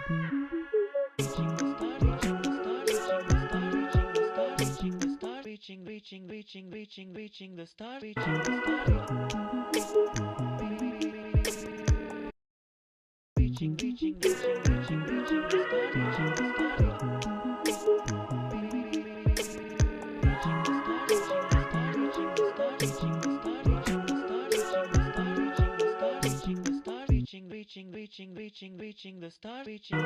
Reaching the star, reaching the star, reaching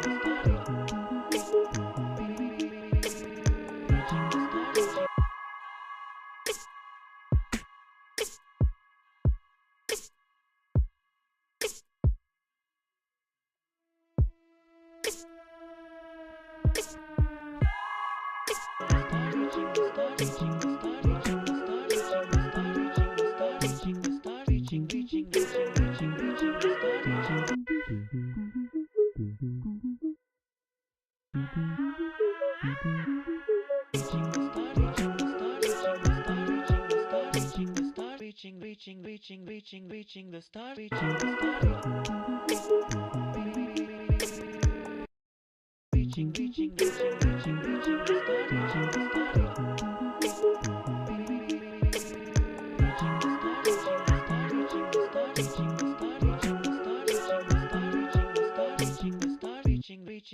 the star.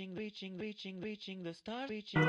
Reaching the star, reaching the star, reaching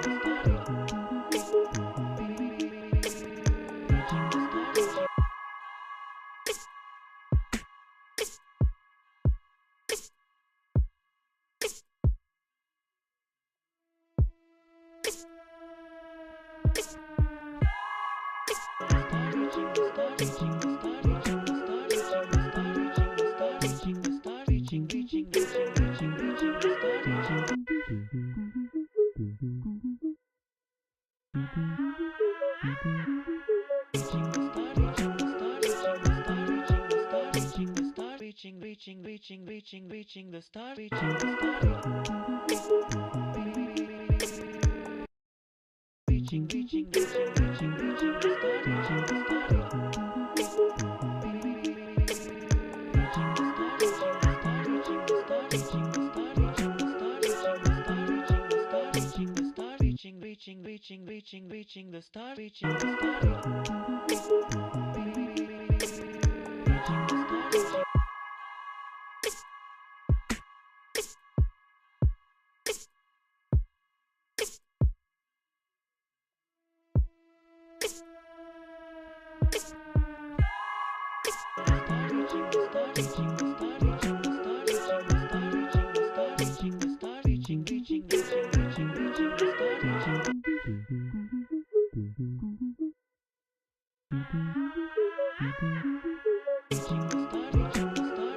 the star. Reaching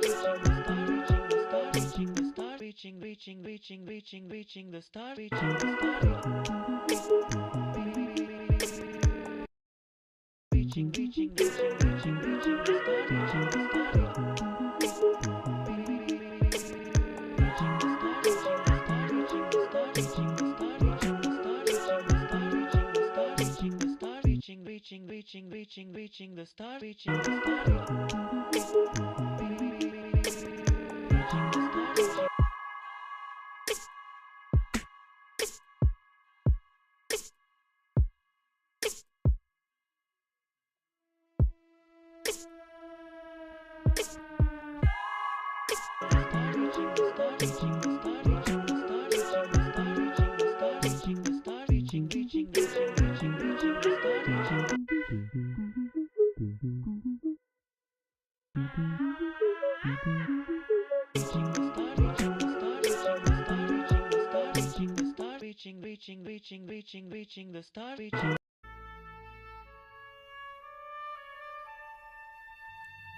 the star, reaching the star, reaching the star, reaching the star, reaching the star,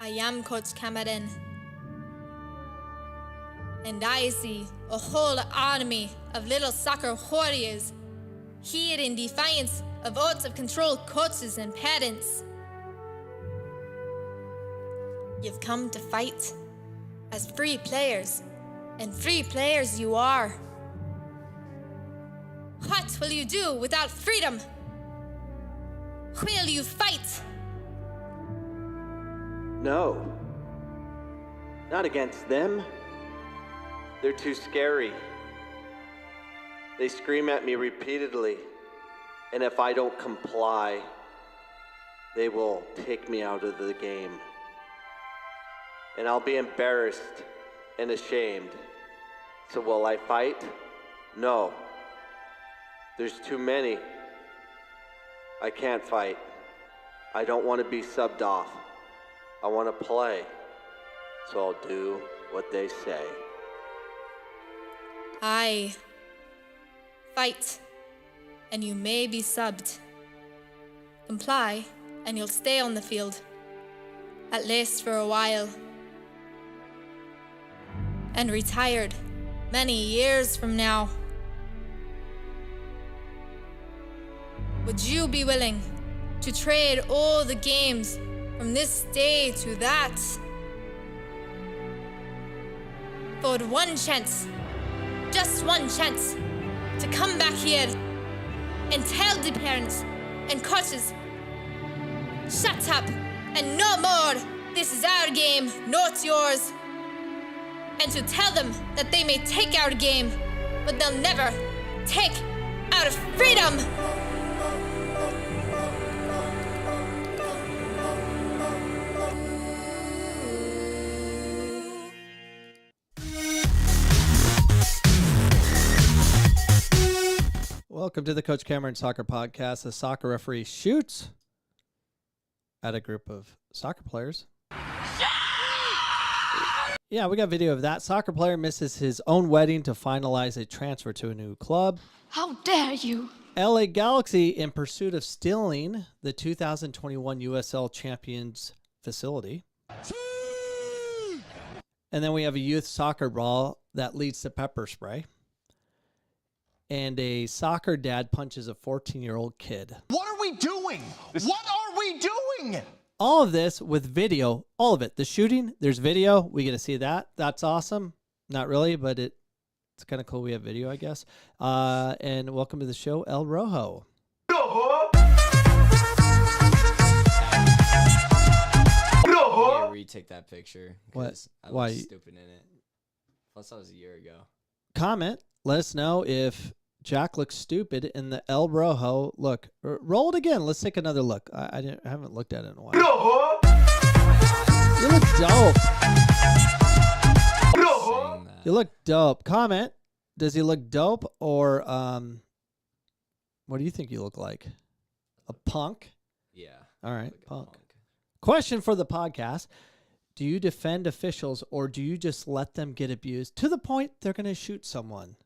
I am Coach Cameron, and I see a whole army of little soccer warriors here in defiance of out of control coaches and parents. You've come to fight as free players, and free players you are. What will you do without freedom? Will you fight? No. Not against them. They're too scary. They scream at me repeatedly, and if I don't comply, they will take me out of the game. And I'll be embarrassed and ashamed. So will I fight? No. There's too many. I can't fight. I don't want to be subbed off. I want to play. So I'll do what they say. Aye. Fight, and you may be subbed. Comply, and you'll stay on the field. At least for a while. And retired many years from now. Would you be willing to trade all the games from this day to that for one chance, just one chance, to come back here and tell the parents and coaches, shut up and no more, this is our game, not yours, and to tell them that they may take our game, but they'll never take our freedom. Welcome to the Coach Cameron Soccer Podcast. A soccer referee shoots at a group of soccer players. Yeah, we got video of that. Soccer player misses his own wedding to finalize a transfer to a new club. How dare you! LA Galaxy in pursuit of stealing the 2021 USL Champions facility. And then we have a youth soccer brawl that leads to pepper spray. And a soccer dad punches a 14-year-old kid. What are we doing? What are we doing? All of this with video, all of it. The shooting, there's video. We get to see that. That's awesome. Not really, but it's kind of cool we have video, I guess. And welcome to the show, El Rojo. I retake that picture. What? I Why? was stupid in it. Plus, that was a year ago. Comment. Let us know if Jack looks stupid in the El Rojo. Look, roll it again. Let's take another look. I haven't looked at it in a while. You look dope. Saying that. You look dope. Comment. Does he look dope or what do you think you look like? A punk? Yeah. All right, Like a punk. Question for the podcast. Do you defend officials or do you just let them get abused to the point they're going to shoot someone?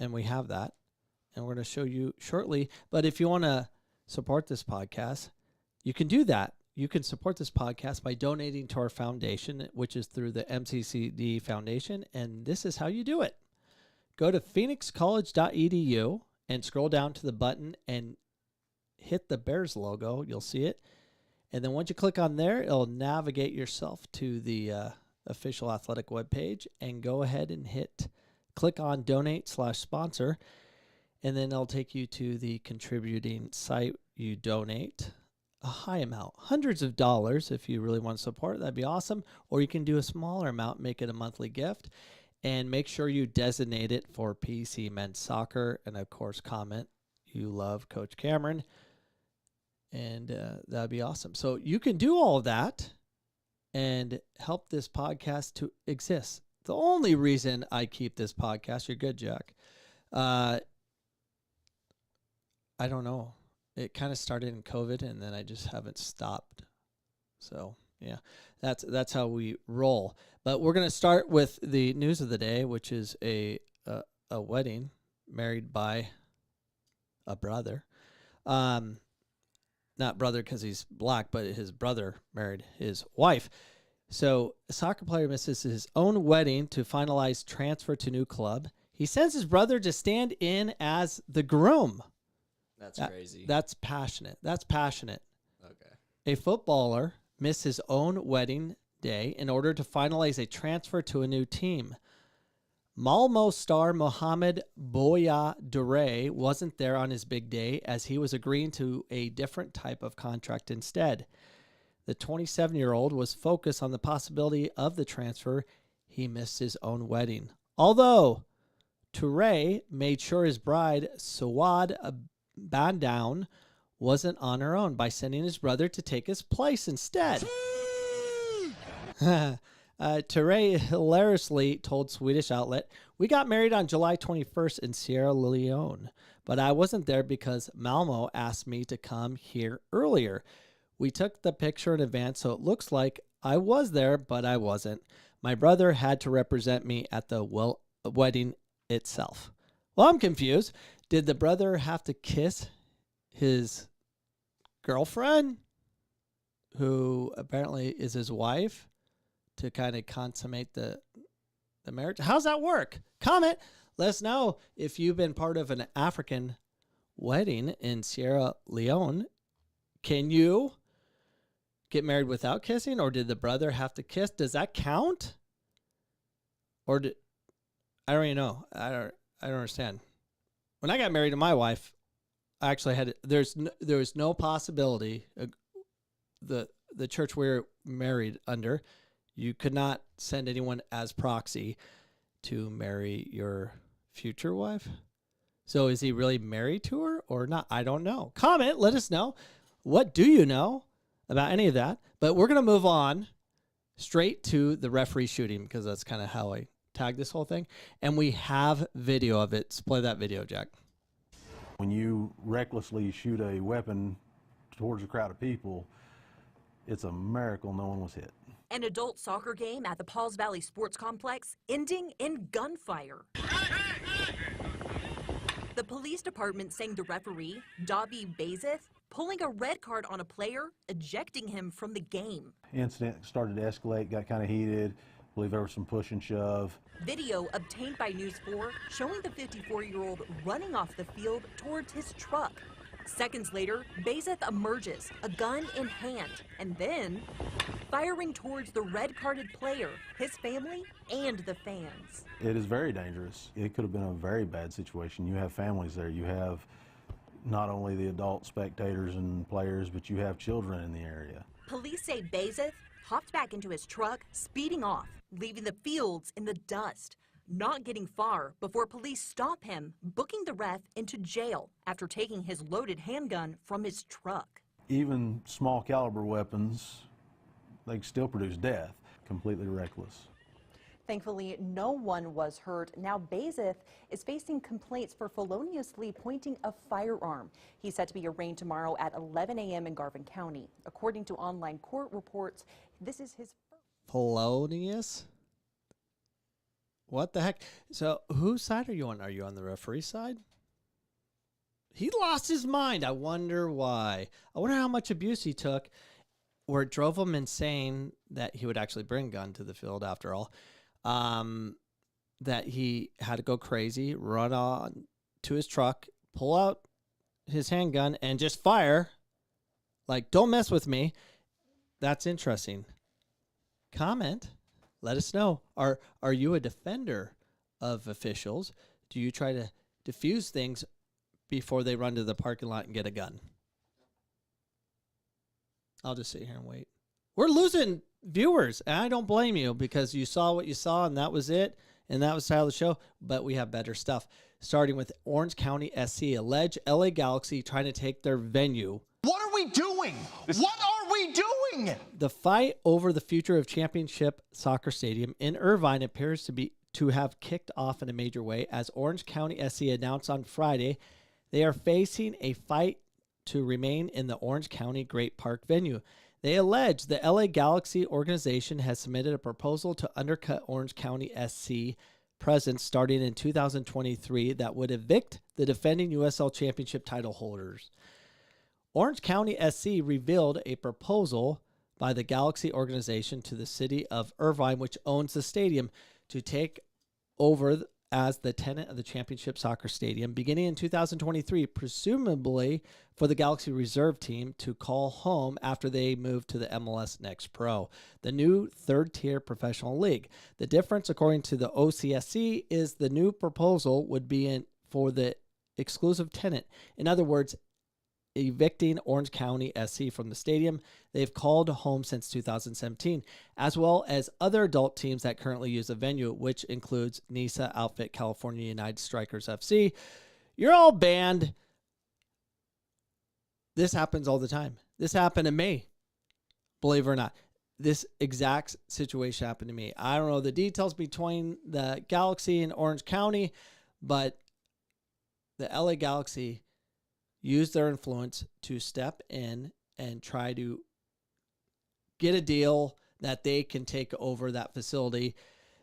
And we have that. And we're going to show you shortly. But if you want to support this podcast, you can do that. You can support this podcast by donating to our foundation, which is through the MCCD Foundation. And this is how you do it. Go to phoenixcollege.edu and scroll down to the button and hit the Bears logo. You'll see it. And then once you click on there, it'll navigate yourself to the official athletic webpage and go ahead and click on donate/sponsor. And then it'll take you to the contributing site. You donate a high amount, hundreds of dollars. If you really want to support, that'd be awesome. Or you can do a smaller amount, make it a monthly gift. And make sure you designate it for PC Men's Soccer. And of course, comment you love Coach Cameron. And that'd be awesome. So you can do all of that and help this podcast to exist. The only reason I keep this podcast, you're good, Jack. I don't know. It kind of started in COVID, and then I just haven't stopped. So yeah, that's how we roll. But we're gonna start with the news of the day, which is a wedding married by a brother. Not brother because he's black, but his brother married his wife. So a soccer player misses his own wedding to finalize transfer to new club. He sends his brother to stand in as the groom. That's crazy. That's passionate. That's passionate. Okay. A footballer missed his own wedding day in order to finalize a transfer to a new team. Malmo star Mohamed Boya Dure wasn't there on his big day as he was agreeing to a different type of contract instead. The 27-year-old was focused on the possibility of the transfer. He missed his own wedding. Although Toure made sure his bride, Sawad Bandown, wasn't on her own by sending his brother to take his place instead. Toure hilariously told Swedish outlet, "We got married on July 21st in Sierra Leone, but I wasn't there because Malmo asked me to come here earlier. We took the picture in advance, so it looks like I was there, but I wasn't. My brother had to represent me at the wedding itself." Well, I'm confused. Did the brother have to kiss his girlfriend, who apparently is his wife, to kind of consummate the marriage? How's that work? Comment. Let us know if you've been part of an African wedding in Sierra Leone. Can you get married without kissing, or did the brother have to kiss? Does that count? Or I don't even know. I don't understand. When I got married to my wife, I actually had there was no possibility. The church we were married under, you could not send anyone as proxy to marry your future wife. So is he really married to her or not? I don't know. Comment, let us know. What do you know about any of that? But we're going to move on straight to the referee shooting, because that's kind of how I tagged this whole thing. And we have video of it. So play that video, Jack. When you recklessly shoot a weapon towards a crowd of people, it's a miracle no one was hit. An adult soccer game at the Pauls Valley Sports Complex ending in gunfire. The police department saying the referee, Davi Bezith, pulling a red card on a player, ejecting him from the game. Incident started to escalate, got kind of heated. I believe there was some push and shove. Video obtained by News 4 showing the 54-year-old running off the field towards his truck. Seconds later, Bezith emerges, a gun in hand, and then firing towards the red-carded player, his family, and the fans. It is very dangerous. It could have been a very bad situation. You have families there. You have not only the adult spectators and players, but you have children in the area. Police say Bezith hopped back into his truck, speeding off, leaving the fields in the dust. Not getting far before police stop him, booking the ref into jail after taking his loaded handgun from his truck. Even small caliber weapons, they still produce death. Completely reckless. Thankfully, no one was hurt. Now Bezith is facing complaints for feloniously pointing a firearm. He's set to be arraigned tomorrow at 11 a.m. in Garvin County. According to online court reports, this is his first. Felonious? What the heck? So whose side are you on? Are you on the referee side? He lost his mind. I wonder why. I wonder how much abuse he took, where it drove him insane that he would actually bring a gun to the field after all. That he had to go crazy, run on to his truck, pull out his handgun, and just fire. Like, don't mess with me. That's interesting. Comment. Let us know. Are you a defender of officials? Do you try to defuse things before they run to the parking lot and get a gun? I'll just sit here and wait. We're losing viewers, and I don't blame you, because you saw what you saw, and that was it, and that was the style of the show. But we have better stuff, starting with Orange County SC. Alleged LA Galaxy trying to take their venue. What are we doing? What are we doing? The fight over the future of Championship Soccer Stadium in Irvine appears to have kicked off in a major way, as Orange County SC announced on Friday they are facing a fight to remain in the Orange County Great Park venue. They allege the LA Galaxy organization has submitted a proposal to undercut Orange County SC presence starting in 2023 that would evict the defending USL Championship title holders. Orange County SC revealed a proposal by the Galaxy organization to the city of Irvine, which owns the stadium, to take over as the tenant of the Championship Soccer Stadium beginning in 2023, presumably for the Galaxy reserve team to call home after they move to the MLS Next Pro, the new third-tier professional league. The difference, according to the OCSC, is the new proposal would be for the exclusive tenant. In other words, evicting Orange County SC from the stadium they've called home since 2017, as well as other adult teams that currently use the venue, which includes NISA outfit California United Strikers FC. You're all banned. This happens all the time. This happened to me, believe it or not. This exact situation happened to me. I don't know the details between the Galaxy and Orange County, but the LA Galaxy used their influence to step in and try to get a deal that they can take over that facility,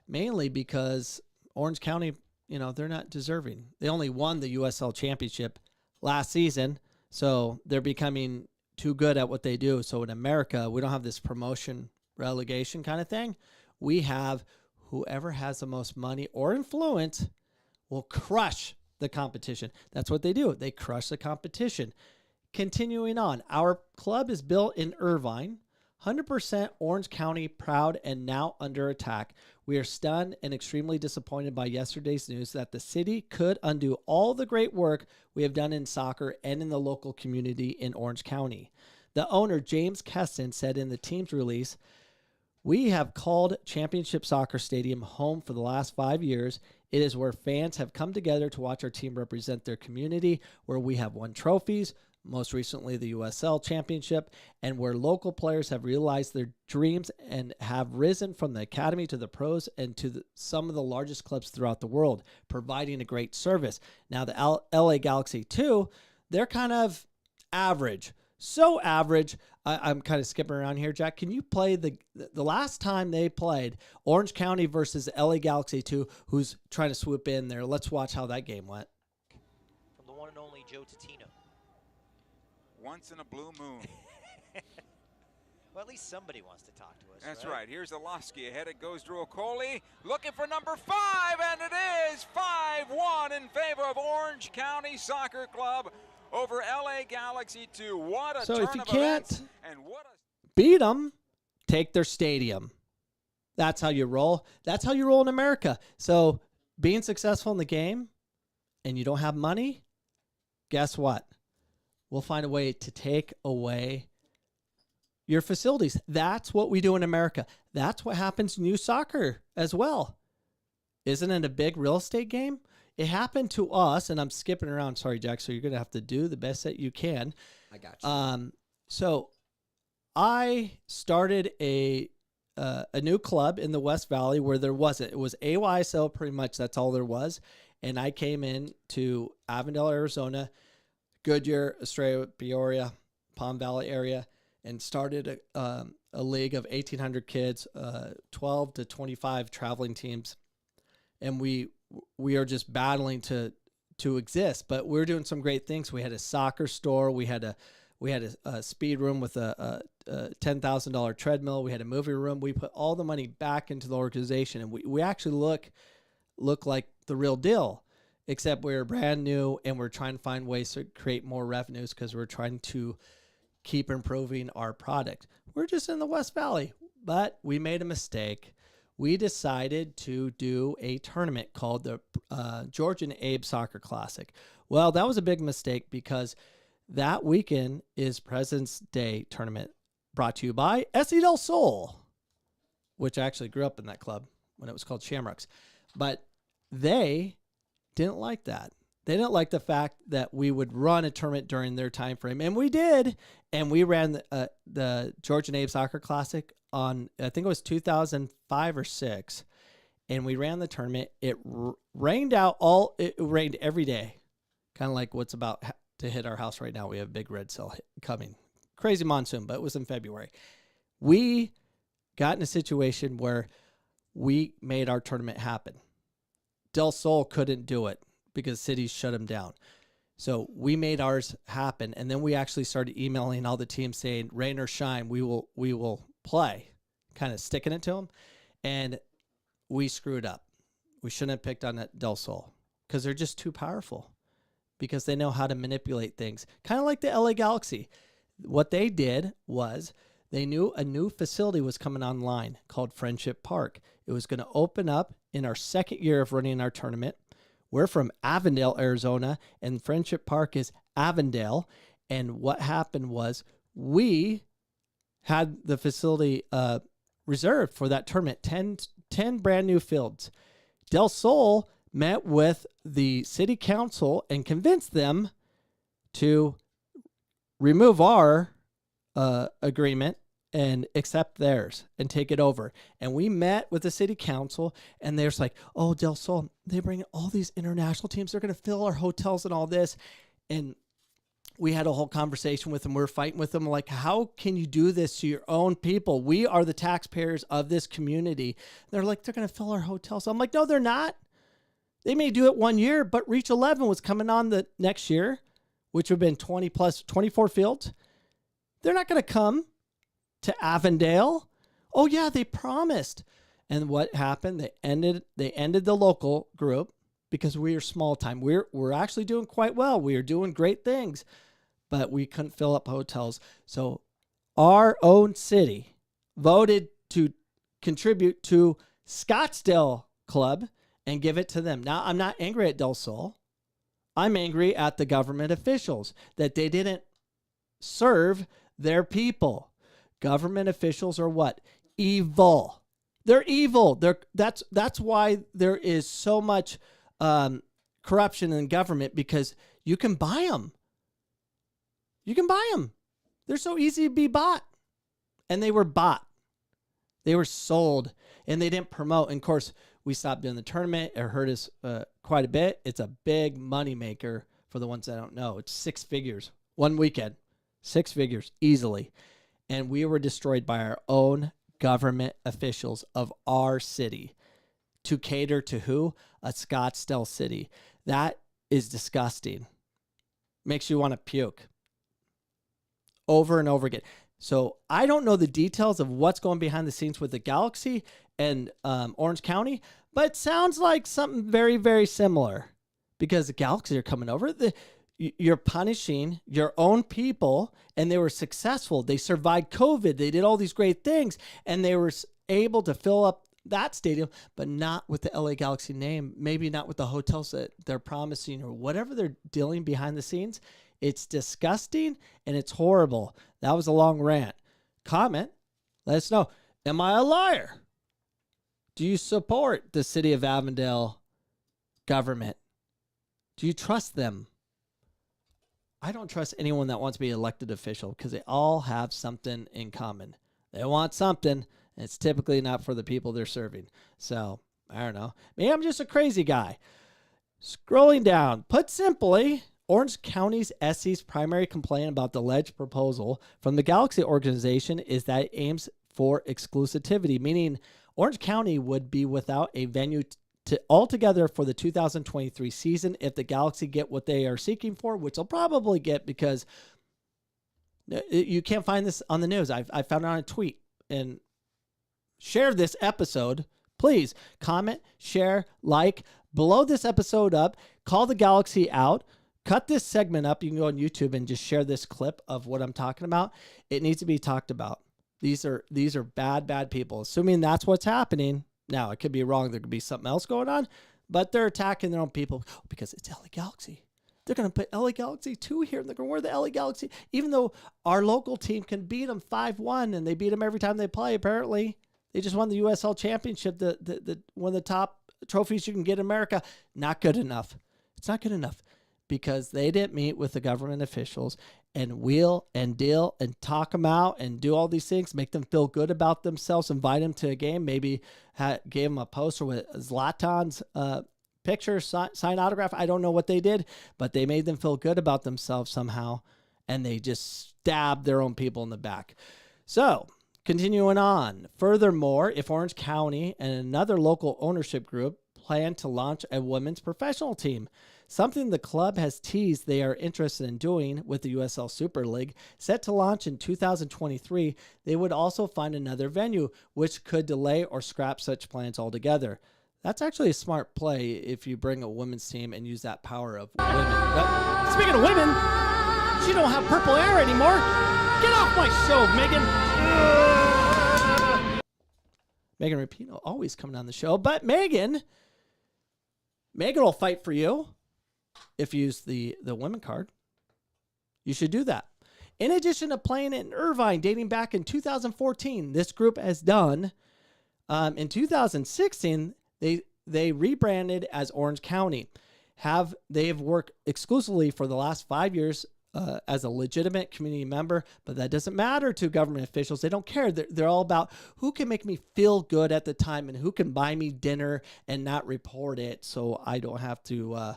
mainly because Orange County, they're not deserving. They only won the USL championship last season, so they're becoming too good at what they do. So in America, we don't have this promotion relegation kind of thing. We have whoever has the most money or influence will crush the competition. That's what they do. They crush the competition. Continuing on, our club is built in Irvine, 100% Orange County proud and now under attack. We are stunned and extremely disappointed by yesterday's news that the city could undo all the great work we have done in soccer and in the local community in Orange County. The owner, James Keston, said in the team's release, "We have called Championship Soccer Stadium home for the last 5 years. It is where fans have come together to watch our team represent their community, where we have won trophies, most recently the USL Championship, and where local players have realized their dreams and have risen from the academy to the pros and to some of the largest clubs throughout the world, providing a great service." Now, the LA Galaxy, too, they're kind of average. So average. I'm kind of skipping around here, Jack. Can you play the last time they played Orange County versus LA Galaxy 2, who's trying to swoop in there? Let's watch how that game went. From the one and only Joe Tatino. Once in a blue moon. Well, at least somebody wants to talk to us. That's right. Here's Alosky ahead. It goes to Okoli. Looking for number 5, and it is 5-1 in favor of Orange County Soccer Club over LA Galaxy 2. What a So turn if you of can't events, and what a beat them, take their stadium. That's how you roll. That's how you roll in America. So being successful in the game and you don't have money, guess what? We'll find a way to take away your facilities. That's what we do in America. That's what happens in youth soccer as well. Isn't it a big real estate game? It happened to us, and I'm skipping around. Sorry, Jack. So you're going to have to do the best that you can. I got you. So I started a new club in the West Valley where there wasn't. It was AYSL pretty much. That's all there was. And I came in to Avondale, Arizona, Goodyear, Estrella, Peoria, Palm Valley area, and started a league of 1,800 kids, 12 to 25 traveling teams. And we are just battling to exist, but we're doing some great things. We had a soccer store. We had a speed room with a $10,000 treadmill. We had a movie room. We put all the money back into the organization, and we actually look like the real deal, except we're brand new and we're trying to find ways to create more revenues because we're trying to keep improving our product. We're just in the West Valley, but we made a mistake. We decided to do a tournament called the George and Abe Soccer Classic. Well, that was a big mistake because that weekend is President's Day tournament brought to you by SC Del Sol, which I actually grew up in that club when it was called Shamrocks. But they didn't like that. They didn't like the fact that we would run a tournament during their time frame, and we did. And we ran the George and Abe Soccer Classic on, I think it was 2005 or 6, and we ran the tournament. It rained it rained every day, kind of like what's about to hit our house right now. We have a big red cell coming, crazy monsoon, but it was in February. We got in a situation where we made our tournament happen. Del Sol couldn't do it because cities shut them down. So we made ours happen, and then we actually started emailing all the teams saying, rain or shine, we will play, kind of sticking it to them. And we screwed up. We shouldn't have picked on Del Sol because they're just too powerful, because they know how to manipulate things. Kind of like the LA Galaxy. What they did was they knew a new facility was coming online called Friendship Park. It was going to open up in our second year of running our tournament. We're from Avondale, Arizona, and Friendship Park is Avondale. And what happened was we had the facility reserved for that tournament, 10 brand new fields. Del Sol met with the city council and convinced them to remove our agreement and accept theirs and take it over. And we met with the city council, and they're just like, oh, Del Sol, they bring all these international teams. They're going to fill our hotels and all this. And we had a whole conversation with them. We're fighting with them. Like, how can you do this to your own people? We are the taxpayers of this community. They're like, they're going to fill our hotels. I'm like, no, they're not. They may do it 1 year, but Reach 11 was coming on the next year, which would have been 24 fields. They're not going to come to Avondale. Oh yeah, they promised. And what happened? They ended the local group because we are small time. We're actually doing quite well. We are doing great things, but we couldn't fill up hotels. So our own city voted to contribute to Scottsdale Club and give it to them. Now, I'm not angry at Del Sol. I'm angry at the government officials that they didn't serve their people. Government officials are what? Evil. They're evil. That's why there is so much corruption in government, because you can buy them. You can buy them. They're so easy to be bought. And they were bought. They were sold, and they didn't promote. And of course, we stopped doing the tournament. It hurt us quite a bit. It's a big money maker for the ones that don't know. It's 6 figures. One weekend. 6 figures easily. And we were destroyed by our own government officials of our city to cater to who? A Scottsdale city. That is disgusting. Makes you want to puke. Over and over again. So I don't know the details of what's going behind the scenes with the Galaxy and Orange County, but it sounds like something very, very similar, because the Galaxy are coming over. You're punishing your own people, and they were successful. They survived COVID. They did all these great things, and they were able to fill up that stadium, but not with the LA Galaxy name, maybe not with the hotels that they're promising or whatever they're dealing behind the scenes. It's disgusting, and it's horrible. That was a long rant. Comment. Let us know. Am I a liar? Do you support the city of Avondale government? Do you trust them? I don't trust anyone that wants to be elected official, because they all have something in common. They want something, and it's typically not for the people they're serving. So, I don't know. Maybe I'm just a crazy guy. Scrolling down. Put simply, Orange County's SC's primary complaint about the alleged proposal from the Galaxy organization is that it aims for exclusivity, meaning Orange County would be without a venue altogether for the 2023 season if the Galaxy get what they are seeking for, which they'll probably get, because you can't find this on the news. I found it on a tweet. And share this episode. Please comment, share, like. Blow this episode up. Call the Galaxy out. Cut this segment up. You can go on YouTube and just share this clip of what I'm talking about. It needs to be talked about. These are bad people. Assuming that's what's happening. Now, it could be wrong. There could be something else going on, but they're attacking their own people because it's LA Galaxy. They're going to put LA Galaxy 2 here, and they're going to wear the LA Galaxy, even though our local team can beat them 5-1, and they beat them every time they play, apparently. They just won the USL Championship, the one of the top trophies you can get in America. Not good enough. It's not good enough, because they didn't meet with the government officials and wheel and deal and talk them out and do all these things, make them feel good about themselves, invite them to a game, maybe gave them a poster with Zlatan's picture, sign autograph. I don't know what they did, but they made them feel good about themselves somehow, and they just stabbed their own people in the back. So, continuing on. Furthermore, if Orange County and another local ownership group plan to launch a women's professional team, something the club has teased they are interested in doing with the USL Super League, set to launch in 2023, they would also find another venue, which could delay or scrap such plans altogether. That's actually a smart play if you bring a women's team and use that power of women. But speaking of women, she don't have purple hair anymore. Get off my show, Megan. Megan Rapinoe always coming on the show, but Megan will fight for you if you use the women card. You should do that. In addition to playing in Irvine dating back in 2014, this group has done, in 2016, they rebranded as Orange County. They have worked exclusively for the last 5 years as a legitimate community member, but that doesn't matter to government officials. They don't care. They're all about who can make me feel good at the time and who can buy me dinner and not report it so I don't have to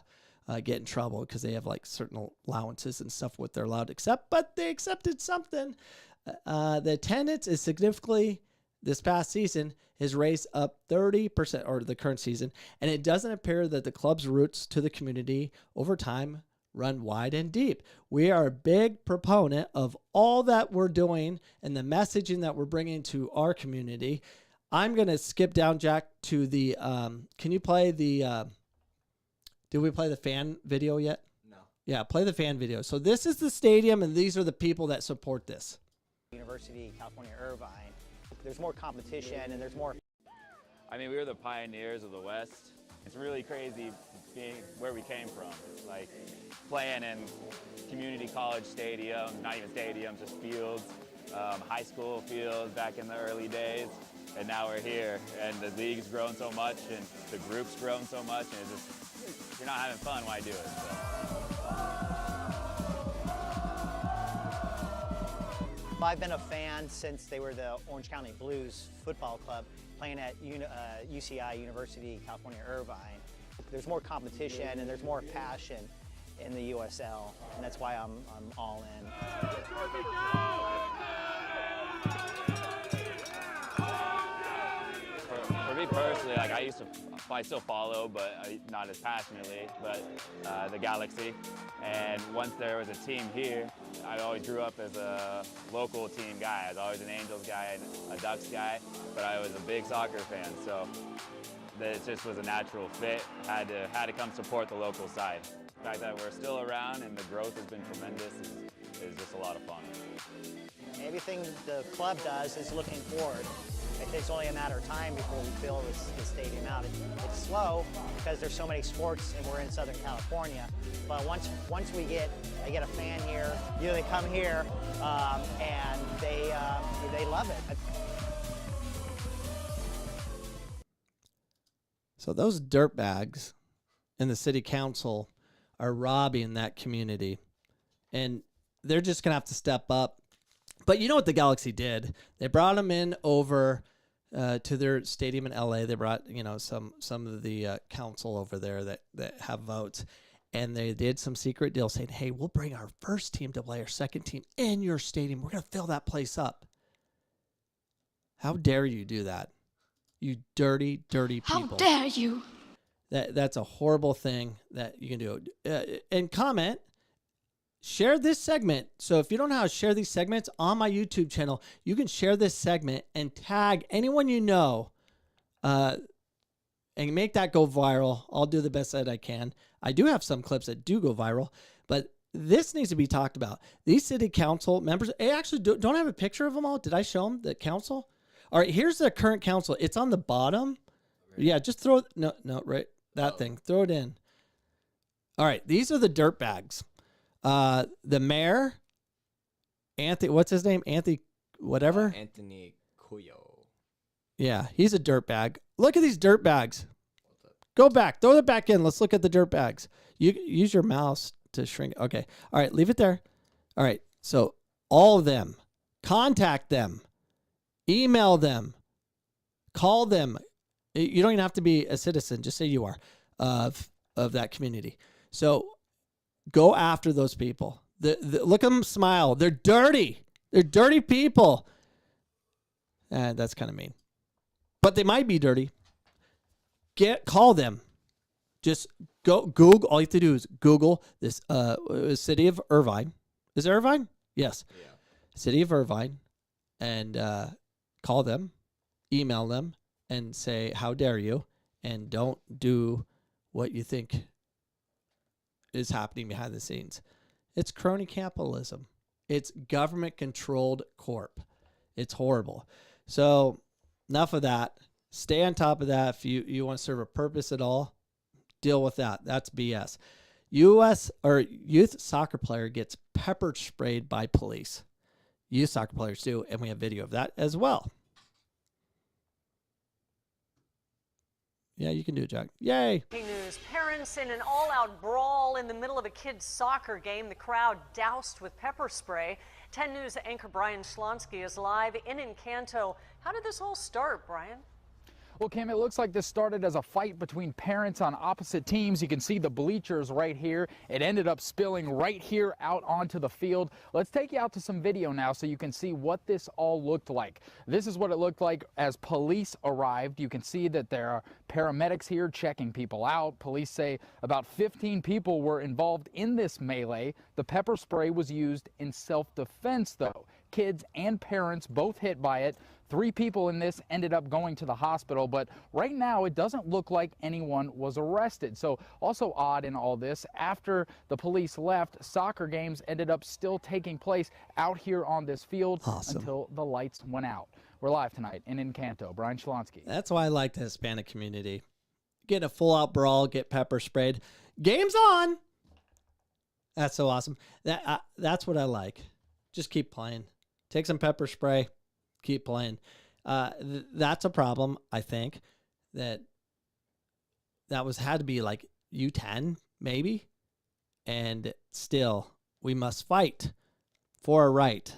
get in trouble, because they have like certain allowances and stuff what they're allowed to accept, but they accepted something. The attendance is significantly, this past season, has raised up 30%, or the current season, and it doesn't appear that the club's roots to the community over time run wide and deep. We are a big proponent of all that we're doing and the messaging that we're bringing to our community. I'm going to skip down, Jack, to the, can you play the, did we play the fan video yet? No. Yeah, play the fan video. So this is the stadium, and these are the people that support this. University of California, Irvine. There's more competition and there's more. I mean, we were the pioneers of the West. It's really crazy being where we came from. Like playing in community college stadiums, not even stadiums, just fields, high school fields back in the early days. And now we're here, and the league's grown so much, and the group's grown so much, and it's just, if you're not having fun, why do it? So. I've been a fan since they were the Orange County Blues football club, playing at UCI, University of California, Irvine. There's more competition and there's more passion in the USL, and that's why I'm all in. For me personally, like I still follow, but not as passionately, but the Galaxy. And once there was a team here, I always grew up as a local team guy. I was always an Angels guy and a Ducks guy, but I was a big soccer fan, so it just was a natural fit. Had to come support the local side. The fact that we're still around and the growth has been tremendous is just a lot of fun. Everything the club does is looking forward. It's only a matter of time before we fill this stadium out. It's slow because there's so many sports and we're in Southern California. But once I get a fan here, they come here and they love it. So those dirtbags in the city council are robbing that community, and they're just gonna have to step up. But you know what the Galaxy did? They brought them in over to their stadium in LA. They brought some of the council over there that have votes, and they did some secret deal saying, "Hey, we'll bring our first team to play our second team in your stadium. We're gonna fill that place up." How dare you do that? You dirty, dirty people. How dare you? That's a horrible thing that you can do. And comment. Share this segment. So if you don't know how to share these segments on my YouTube channel, you can share this segment and tag anyone you know and make that go viral. I'll do the best that I can. I do have some clips that do go viral, but this needs to be talked about. These city council members, I actually don't have a picture of them all. Did I show them the council? All right, here's the current council. It's on the bottom. Right. Yeah, just throw it. No, right. That thing. Throw it in. All right, these are the dirtbags. The mayor, Anthony, what's his name? Anthony, whatever. Anthony Cuyo. Yeah, he's a dirtbag. Look at these dirtbags. Go back. Throw it back in. Let's look at the dirtbags. You use your mouse to shrink. Okay. All right, leave it there. All right. So all of them, contact them, email them, call them. You don't even have to be a citizen. Just say you are of that community. So go after those people. Look at them smile. They're dirty. They're dirty people. And that's kind of mean. But they might be dirty. Call them. Just go Google. All you have to do is Google this city of Irvine. Is it Irvine? Yes. Yeah. City of Irvine. And call them, email them, and say, how dare you? And don't do what you think is happening behind the scenes. It's crony capitalism. It's government-controlled corp. It's horrible. So enough of that. Stay on top of that. If you want to serve a purpose at all, deal with that. That's BS. U.S. or youth soccer player gets pepper sprayed by police. Youth soccer players do, and we have video of that as well. Yeah, you can do it, Jack. Yay! News. Parents in an all-out brawl in the middle of a kid's soccer game. The crowd doused with pepper spray. 10 News anchor Brian Schlonsky is live in Encanto. How did this all start, Brian? Well, Kim, it looks like this started as a fight between parents on opposite teams. You can see the bleachers right here. It ended up spilling right here out onto the field. Let's take you out to some video now so you can see what this all looked like. This is what it looked like as police arrived. You can see that there are paramedics here checking people out. Police say about 15 people were involved in this melee. The pepper spray was used in self-defense, though. Kids and parents both hit by it. 3 people in this ended up going to the hospital, but right now it doesn't look like anyone was arrested. So also odd in all this, after the police left, soccer games ended up still taking place out here on this field until the lights went out. We're live tonight in Encanto. Brian Schlonsky. That's why I like the Hispanic community. Get a full-out brawl, get pepper sprayed. Game's on! That's so awesome. That's what I like. Just keep playing. Take some pepper spray. Keep playing. That's a problem, I think, that had to be like U10, maybe. And still, we must fight for a right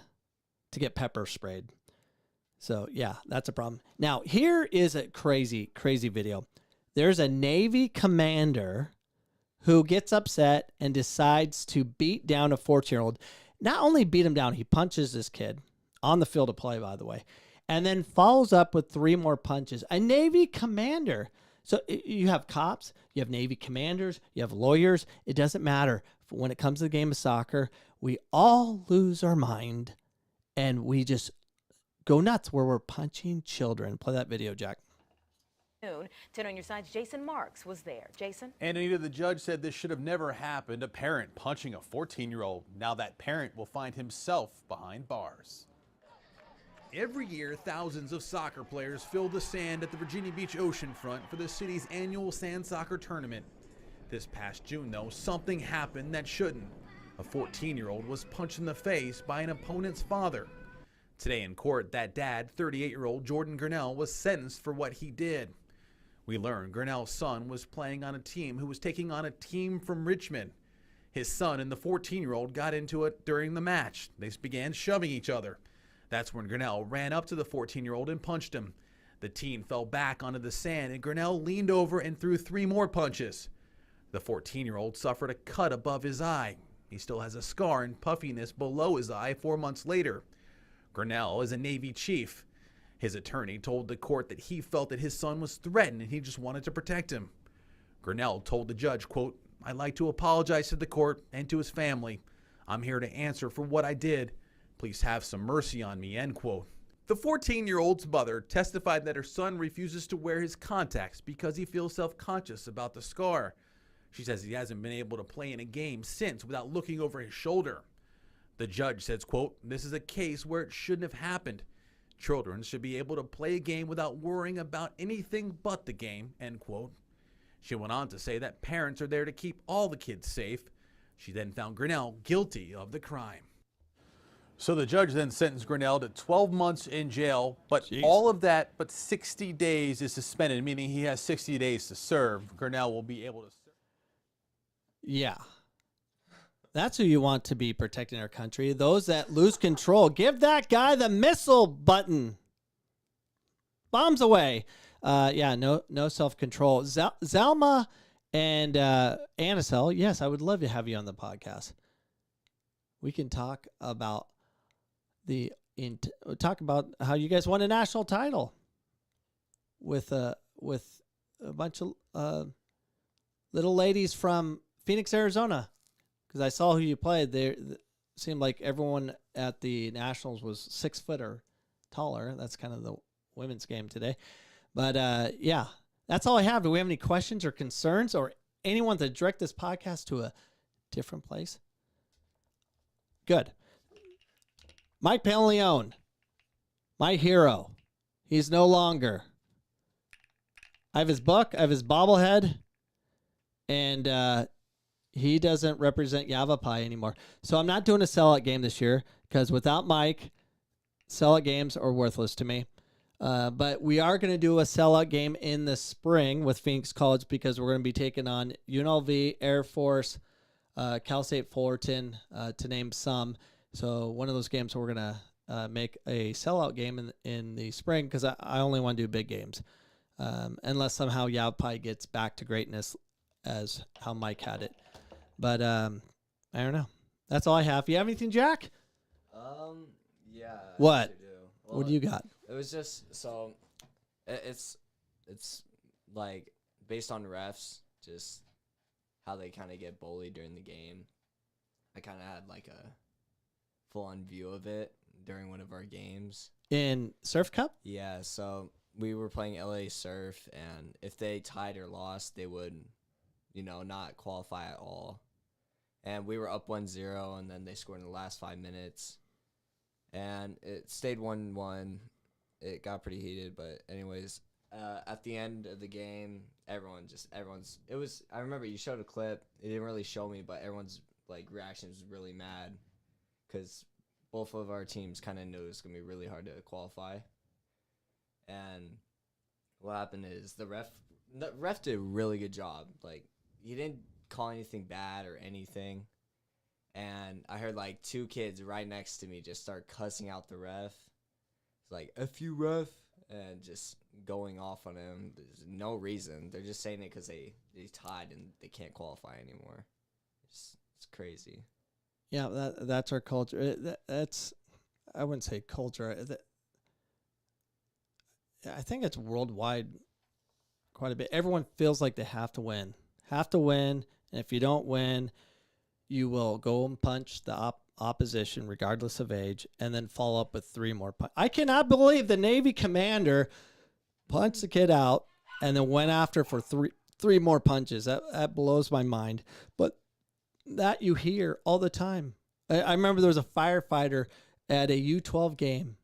to get pepper sprayed. So, yeah, that's a problem. Now, here is a crazy, crazy video. There's a Navy commander who gets upset and decides to beat down a 14-year-old. Not only beat him down, he punches this kid on the field of play, by the way, and then follows up with 3 more punches. A Navy commander. So you have cops, you have Navy commanders, you have lawyers. It doesn't matter. When it comes to the game of soccer, we all lose our mind, and we just go nuts where we're punching children. Play that video, Jack. 10 on your side's Jason Marks was there. Jason? And Anita, the judge said this should have never happened. A parent punching a 14-year-old. Now that parent will find himself behind bars. Every year, thousands of soccer players fill the sand at the Virginia Beach oceanfront for the city's annual sand soccer tournament. This past June, though, something happened that shouldn't. A 14-year-old was punched in the face by an opponent's father. Today in court, that dad, 38-year-old Jordan Grinnell, was sentenced for what he did. We learned Grinnell's son was playing on a team who was taking on a team from Richmond. His son and the 14-year-old got into it during the match. They began shoving each other. That's when Grinnell ran up to the 14-year-old and punched him. The teen fell back onto the sand, and Grinnell leaned over and threw 3 more punches. The 14-year-old suffered a cut above his eye. He still has a scar and puffiness below his eye 4 months later. Grinnell is a Navy chief. His attorney told the court that he felt that his son was threatened and he just wanted to protect him. Grinnell told the judge, quote, "I'd like to apologize to the court and to his family. I'm here to answer for what I did. Please have some mercy on me," end quote. The 14-year-old's mother testified that her son refuses to wear his contacts because he feels self-conscious about the scar. She says he hasn't been able to play in a game since without looking over his shoulder. The judge says, quote, "This is a case where it shouldn't have happened. Children should be able to play a game without worrying about anything but the game," end quote. She went on to say that parents are there to keep all the kids safe. She then found Grinnell guilty of the crime. So the judge then sentenced Grinnell to 12 months in jail, but all of that but 60 days is suspended, meaning he has 60 days to serve. Grinnell will be able to serve. Yeah. That's who you want to be protecting our country. Those that lose control. Give that guy the missile button. Bombs away. No self-control. Zelma and Anisel, yes, I would love to have you on the podcast. We can talk about how you guys won a national title with a bunch of little ladies from Phoenix, Arizona. Because I saw who you played. It seemed like everyone at the Nationals was 6 foot or taller. That's kind of the women's game today. But yeah, that's all I have. Do we have any questions or concerns or anyone to direct this podcast to a different place? Good. Mike Pantaleone, my hero. He's no longer. I have his book. I have his bobblehead. And He doesn't represent Yavapai anymore. So I'm not doing a sellout game this year because without Mike, sellout games are worthless to me. But we are going to do a sellout game in the spring with Phoenix College because we're going to be taking on UNLV, Air Force, Cal State Fullerton, to name some. So one of those games we're going to make a sellout game in the spring because I only want to do big games. Unless somehow Yavapai gets back to greatness as how Mike had it. But I don't know. That's all I have. You have anything, Jack? Yeah. What? I do. What do you got? It was just so. It's like based on refs, just how they kind of get bullied during the game. I kind of had like a full-on view of it during one of our games In Surf Cup? Yeah, so we were playing LA Surf, and if they tied or lost, they would, not qualify at all. And we were up 1-0, and then they scored in the last 5 minutes. And it stayed 1-1. It got pretty heated, but anyways, at the end of the game, I remember you showed a clip. It didn't really show me, but everyone's reaction was really mad because both of our teams kind of knew it was going to be really hard to qualify. And what happened is the ref did a really good job. He didn't call anything bad or anything. And I heard 2 kids right next to me just start cussing out the ref. It's like, F you, ref, and just going off on him. There's no reason. They're just saying it because they tied and they can't qualify anymore. It's crazy. Yeah, that's our culture. That's, I wouldn't say culture. I think it's worldwide quite a bit. Everyone feels like they have to win. And if you don't win, you will go and punch the opposition regardless of age and then follow up with 3 more punches. I cannot believe the Navy commander punched the kid out and then went after for three more punches. That blows my mind. But that you hear all the time. I remember there was a firefighter at a U12 game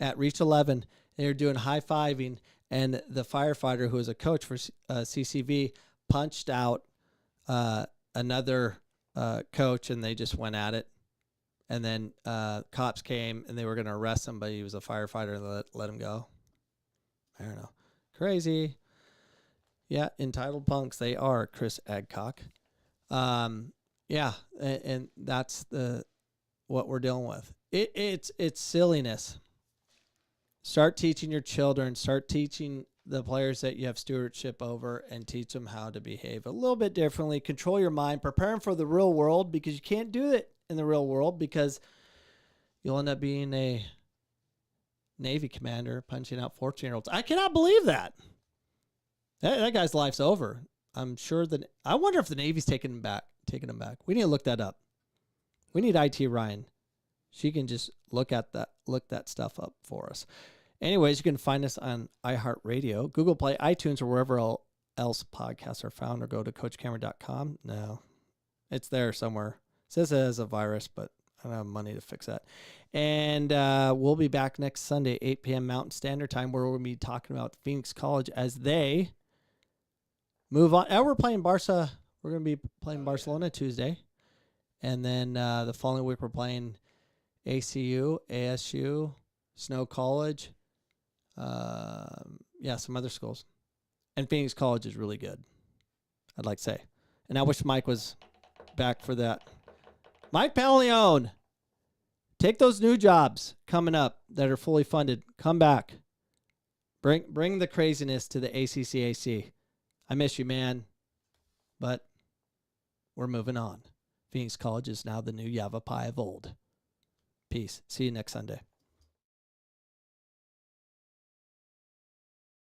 at Reach 11. They were doing high-fiving, and the firefighter, who was a coach for CCV, punched out another coach, and they just went at it. And then cops came, and they were going to arrest him, but he was a firefighter and let him go. I don't know. Crazy. Yeah, entitled punks, they are, Chris Adcock. Yeah, and that's what we're dealing with. It's silliness. Start teaching your children, start teaching the players that you have stewardship over, and teach them how to behave a little bit differently. Control your mind, prepare them for the real world, because you can't do it in the real world because you'll end up being a Navy commander punching out 14-year-olds. I cannot believe that. That guy's life's over. I'm sure that I wonder if the Navy's taking him back. We need to look that up. We need IT Ryan. She can just look that stuff up for us. Anyways, you can find us on iHeartRadio, Google Play, iTunes, or wherever else podcasts are found, or go to CoachCameron.com. No, it's there somewhere. It says it has a virus, but I don't have money to fix that. And we'll be back next Sunday, 8 p.m. Mountain Standard Time, where we'll be talking about Phoenix College as they move on. We're playing Barca. We're going to be playing Barcelona Tuesday. And then the following week, we're playing ACU, ASU, Snow College. Some other schools. And Phoenix College is really good, I'd like to say. And I wish Mike was back for that. Mike Paleone, take those new jobs coming up that are fully funded. Come back. Bring the craziness to the ACCAC. I miss you, man. But we're moving on. Phoenix College is now the new Yavapai of old. Peace. See you next Sunday.